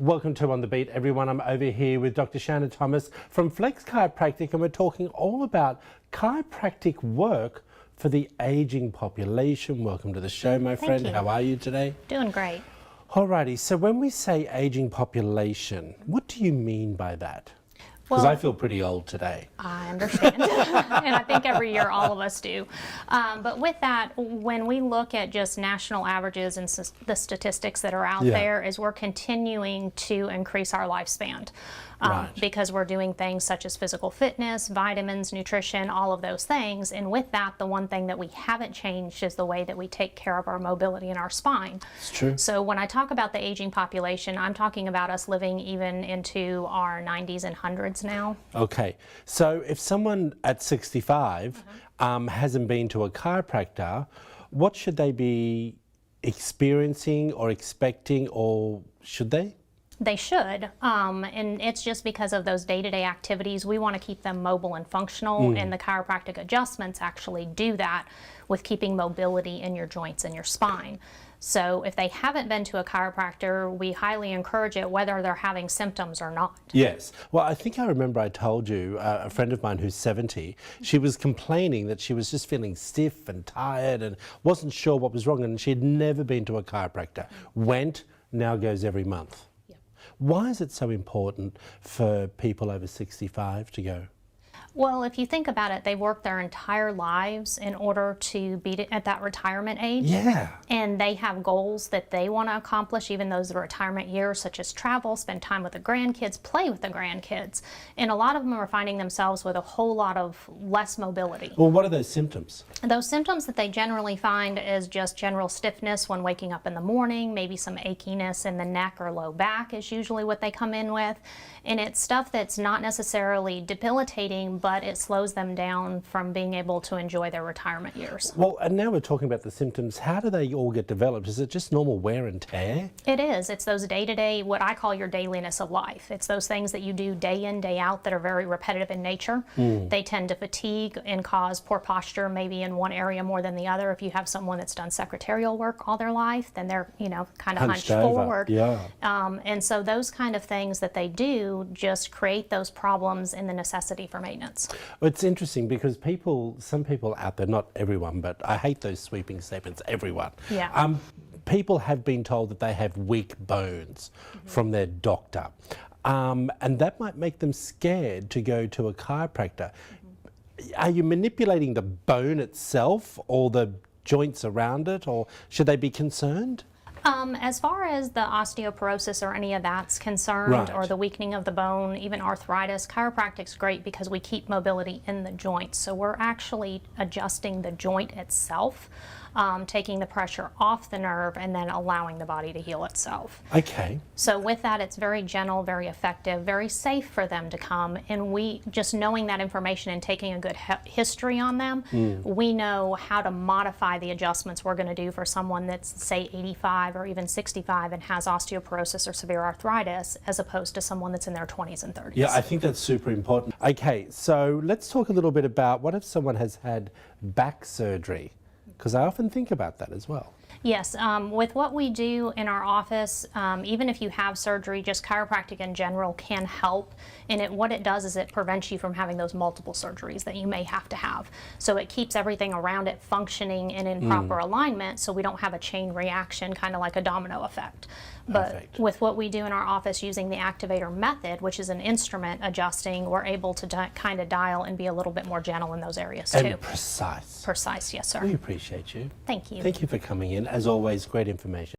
Welcome to On The Beat, everyone. I'm over here with Dr. Shanna Thomas from Flex Chiropractic, and we're talking all about chiropractic work for the aging population. Welcome to the show, my friend. Thank you. How are you today? Doing great. Alrighty, so when we say aging population, what do you mean by that? Because Well, I feel pretty old today. I understand, and I think every year all of us do. But with that, when we look at just national averages and the statistics that are out there, is we're continuing to increase our lifespan. Because we're doing things such as physical fitness, vitamins, nutrition, all of those things. And with that, the one thing that we haven't changed is the way that we take care of our mobility in our spine. It's true. So when I talk about the aging population, I'm talking about us living even into our 90s and 100s now. Okay, so if someone at 65 hasn't been to a chiropractor, what should they be experiencing or expecting, or should they? They should, and it's just because of those day-to-day activities. We want to keep them mobile and functional, and the chiropractic adjustments actually do that with keeping mobility in your joints and your spine. So if they haven't been to a chiropractor, we highly encourage it whether they're having symptoms or not. Yes. Well, I think I remember I told you, a friend of mine who's 70, she was complaining that she was just feeling stiff and tired and wasn't sure what was wrong, and she had never been to a chiropractor. Went, now goes every month. Why is it so important for people over 65 to go? Well, if you think about it, they've worked their entire lives in order to be at that retirement age. Yeah. And they have goals that they want to accomplish, even those retirement years, such as travel, spend time with the grandkids, play with the grandkids. And a lot of them are finding themselves with a whole lot of less mobility. Well, what are those symptoms? Those symptoms that they generally find is just general stiffness when waking up in the morning, maybe some achiness in the neck or low back is usually what they come in with. And it's stuff that's not necessarily debilitating, but it slows them down from being able to enjoy their retirement years. Well, and now we're talking about the symptoms. How do they all get developed? Is it just normal wear and tear? It is. It's those day-to-day, what I call your dailiness of life. It's those things that you do day in, day out that are very repetitive in nature. They tend to fatigue and cause poor posture, maybe in one area more than the other. If you have someone that's done secretarial work all their life, then they're, kind of hunched forward. Yeah. And so those kind of things that they do just create those problems and the necessity for maintenance. Well, it's interesting because some people out there, not everyone, but I hate those sweeping statements, everyone. Yeah. People have been told that they have weak bones from their doctor. And that might make them scared to go to a chiropractor. Are you manipulating the bone itself or the joints around it, or should they be concerned? As far as the osteoporosis or any of that's concerned, or the weakening of the bone, even arthritis, chiropractic's great because we keep mobility in the joints. So we're actually adjusting the joint itself, taking the pressure off the nerve and then allowing the body to heal itself. Okay. So with that, it's very gentle, very effective, very safe for them to come. And we, just knowing that information and taking a good history on them, we know how to modify the adjustments we're going to do for someone that's, say, 85 or even 65 and has osteoporosis or severe arthritis, as opposed to someone that's in their 20s and 30s. Yeah, I think that's super important. Okay, so let's talk a little bit about what if someone has had back surgery? Because I often think about that as well. Yes, with what we do in our office, even if you have surgery, just chiropractic in general can help. And what it does is it prevents you from having those multiple surgeries that you may have to have. So it keeps everything around it functioning and in proper alignment, so we don't have a chain reaction, kind of like a domino effect. Perfect. But with what we do in our office using the activator method, which is an instrument adjusting, we're able to kind of dial and be a little bit more gentle in those areas too. And precise. Precise, yes sir. We appreciate you. Thank you. Thank you for coming in. As always, great information.